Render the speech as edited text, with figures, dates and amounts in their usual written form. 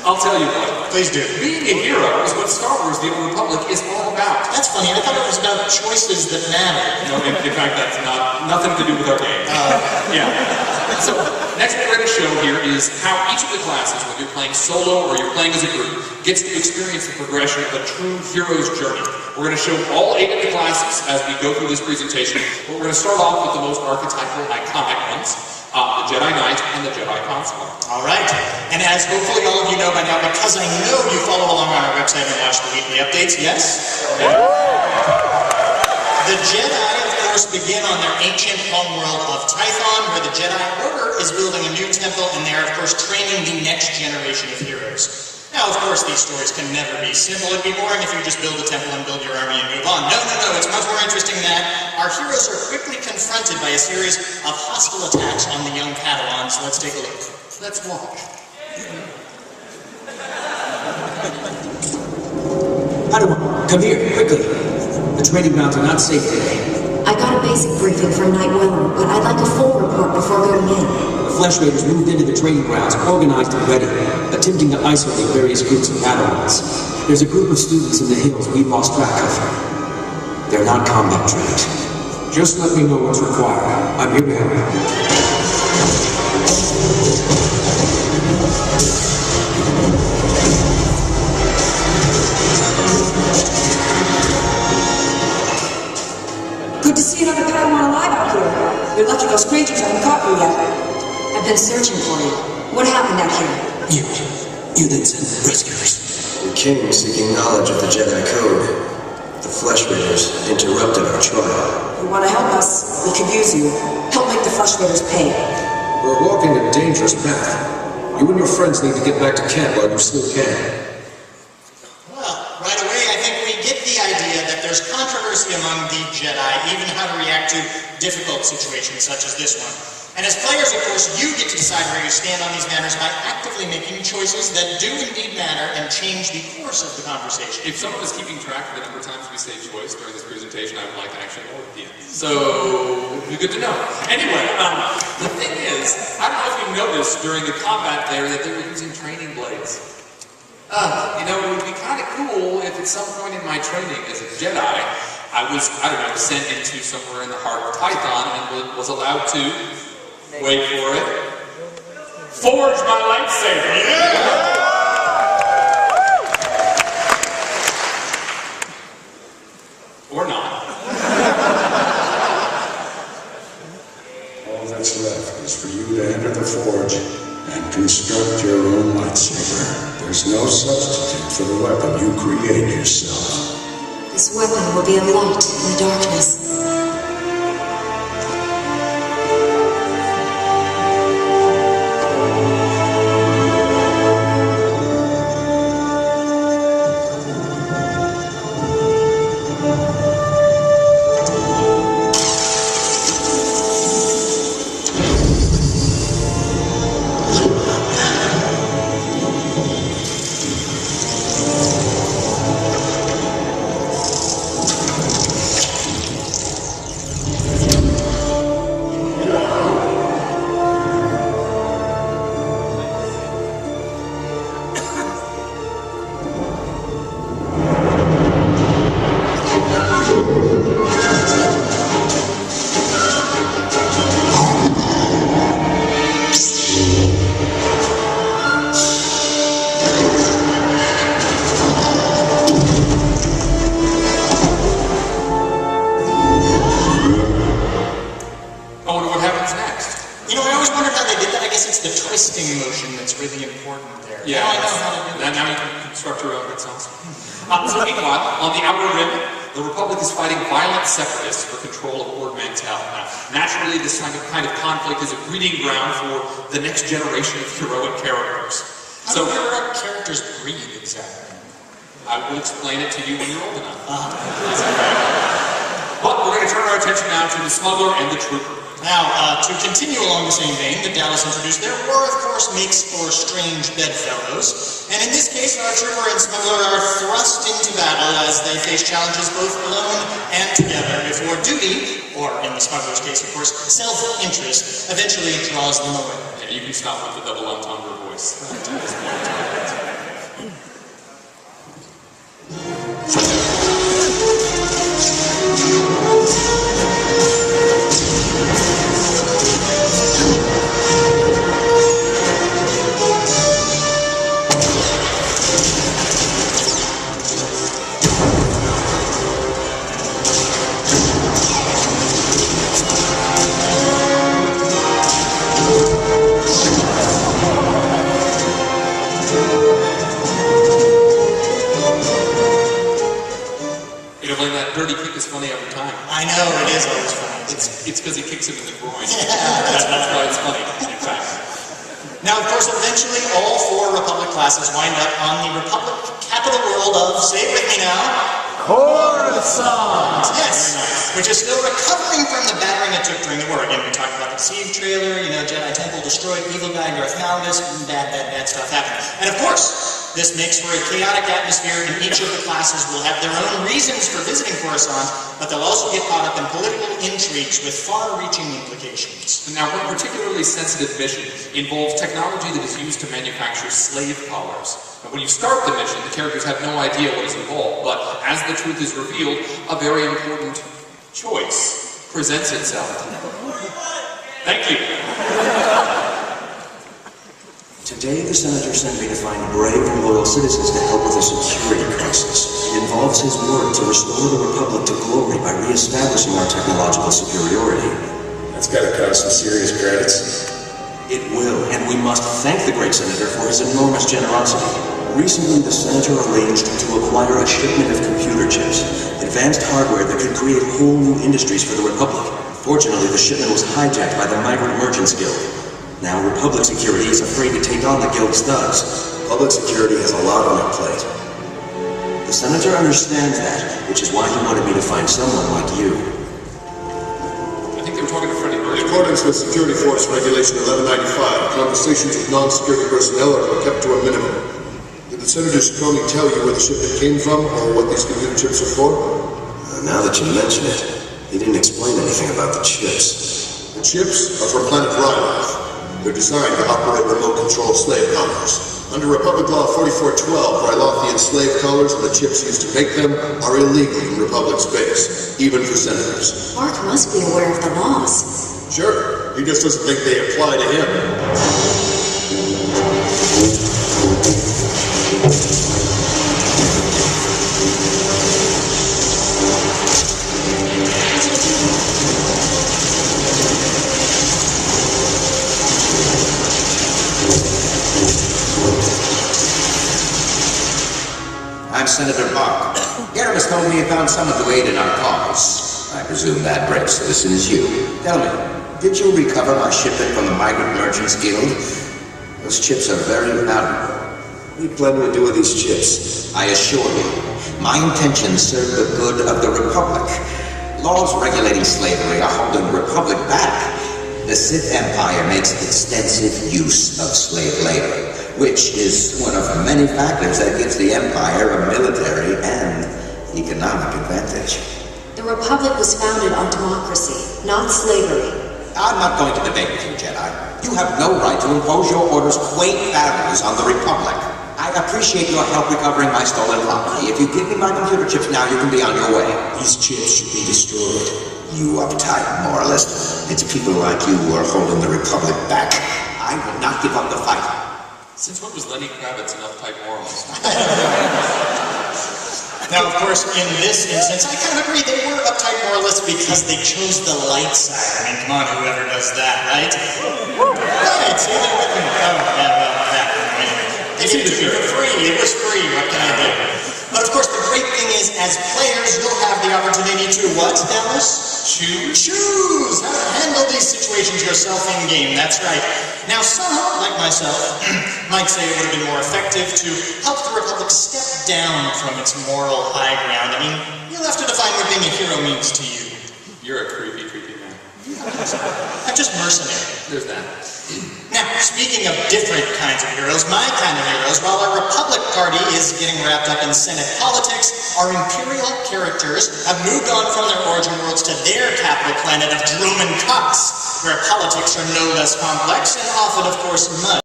I'll tell you what. Please do. Being a hero is what Star Wars The Old Republic is all about. That's funny. I thought it was about choices that matter. No, in fact, that's nothing to do with our game. Yeah. So, next we're going to show here is how each of the classes, whether you're playing solo or you're playing as a group, gets to experience the progression of a true hero's journey. We're going to show all 8 of the classes as we go through this presentation. But we're going to start off with the most archetypal, iconic ones. The Jedi Knight and the Jedi Consular. All right. And as hopefully all of you know by now, because I know you follow along on our website and watch the weekly updates, yes? Yeah. The Jedi, of course, begin on their ancient homeworld of Tython, where the Jedi Order is building a new temple, and they are, of course, training the next generation of heroes. Now, of course, these stories can never be simple. It'd be boring if you just build a temple and build your army and move on. No, no, no. It's much more interesting than that. Our heroes are quickly confronted by a series of hostile attacks on the young Padawans. Let's take a look. Let's watch. Padawan, come here, quickly. The training grounds are not safe today. I got a basic briefing from Knight Willem, but I'd like a full report before going in. The Flesh Raiders moved into the training grounds, organized and ready, attempting to isolate various groups of Padawans. There's a group of students in the hills we've lost track of. They're not combat trained. Just let me know what's required. I'm here to help. Good to see another Padawan alive out here. You're lucky those strangers haven't caught you yet. I've been searching for you. What happened out here? You then sent rescuers. We came seeking knowledge of the Jedi Code. The Flesh Raiders interrupted our trial. You want to help us? We could use you. Help make the Flesh Raiders pay. We're walking a dangerous path. You and your friends need to get back to camp while you still can. Well, right away I think we get the idea that there's controversy among the Jedi, even how to react to difficult situations such as this one. And as players, of course, you get to decide where you stand on these matters by actively making choices that do indeed matter and change the course of the conversation. If someone is keeping track of the number of times we say choice during this presentation, I would like to actually know at the end. So, it'd be good to know. Anyway, the thing is, I don't know if you noticed during the combat there that they were using training blades. You know, it would be kind of cool if at some point in my training as a Jedi, I was, sent into somewhere in the heart of Tython and was allowed to, wait for it, forge my lightsaber. Yeah! Or not. All that's left is for you to enter the forge and construct your own lightsaber. There's no substitute for the weapon you create yourself. This weapon will be a light in the darkness. Now you can construct your own. That's awesome. So meanwhile, on the Outer Rim, the Republic is fighting violent separatists for control of Ord Mantell. Now, naturally, this kind of conflict is a breeding ground for the next generation of heroic characters. How do heroic characters breed, exactly? I will explain it to you when you're old enough. But we're going to turn our attention now to the Smuggler and the Trooper. Now, to continue along the same vein that Dallas introduced, their war, of course, makes for strange bedfellows. And in this case, our Trooper and Smuggler are thrust into battle as they face challenges both alone and together before duty, or in the Smuggler's case, of course, self-interest, eventually draws them away. Yeah, you can stop with the double entendre voice at this point. funny every time. I know, it is always funny. It's because he kicks him in the groin. Yeah, That's why it's funny, in fact. Now, of course, eventually all 4 Republic classes wind up on the Republic capital world of, say it with me now, Coruscant! Yes, which is still recovering from the battering it took during the war. Again, we talked about the Deceived trailer, Jedi Temple destroyed, evil guy, Darth Malgus, bad stuff happened. And of course, this makes for a chaotic atmosphere, and each of the classes will have their own reasons for visiting Coruscant, but they'll also get caught up in political intrigues with far-reaching implications. Now, one particularly sensitive mission involves technology that is used to manufacture slave collars. Now, when you start the mission, the characters have no idea what is involved, but as the truth is revealed, a very important choice presents itself. Thank you. Today, the Senator sent me to find brave and loyal citizens to help with a security crisis. It involves his work to restore the Republic to glory by re-establishing our technological superiority. That's gotta cause some serious credits. It will, and we must thank the great Senator for his enormous generosity. Recently, the Senator arranged to acquire a shipment of computer chips, advanced hardware that could create whole new industries for the Republic. Fortunately, the shipment was hijacked by the Migrant Merchants Guild. Now, Republic security is afraid to take on the Guild's thugs. Public security has a lot on their plate. The Senator understands that, which is why he wanted me to find someone like you. I think they were talking to Freddie In Mercury. accordance with Security Force Regulation 1195, conversations with non-security personnel are kept to a minimum. Did the Senator's crony tell you where the shipment came from, or what these computer chips are for? Now that you mention it, he didn't explain anything about the chips. The chips are for planet Ryloth. They're designed to operate remote-controlled slave collars. Under Republic Law 4412, Rylothian slave collars and the chips used to make them are illegal in Republic space, even for senators. Mark must be aware of the laws. Sure, he just doesn't think they apply to him. I'm Senator Bark. Garrus told me you found someone to aid in our cause. I presume that brave citizen is you. Tell me, did you recover my shipment from the Migrant Merchants Guild? Those chips are very valuable. What are you planning to do with these chips? I assure you, my intentions serve the good of the Republic. Laws regulating slavery are holding the Republic back. The Sith Empire makes extensive use of slave labor, which is one of the many factors that gives the Empire a military and economic advantage. The Republic was founded on democracy, not slavery. I'm not going to debate with you, Jedi. You have no right to impose your orders' quaint values on the Republic. I appreciate your help recovering my stolen property. If you give me my computer chips now, you can be on your way. These chips should be destroyed. You uptight moralist. It's people like you who are holding the Republic back. I will not give up the fight. Since when was Lenny Kravitz an uptight moralist? Now, of course, in this instance, I kind of agree they were uptight moralists because they chose the light side. I mean, come on, whoever does that, right? Right, see, they're with me. Oh, yeah, well, that. Anyway, they did it for free. It was free. What can I do? But of course, the great thing is, as players, you'll have the opportunity to what, Dallas? Choose how to handle these situations yourself in-game. That's right. Now, some, like myself, might say it would have been more effective to help the Republic step down from its moral high ground. I mean, you'll have to define what being a hero means to you. You're a creepy, creepy man. I'm just mercenary. There's that. Now, speaking of different kinds of heroes, my kind of heroes, while our Republic party is getting wrapped up in Senate politics, our Imperial characters have moved on from their origin worlds to their capital planet of Droman Cox, where politics are no less complex and often, of course, much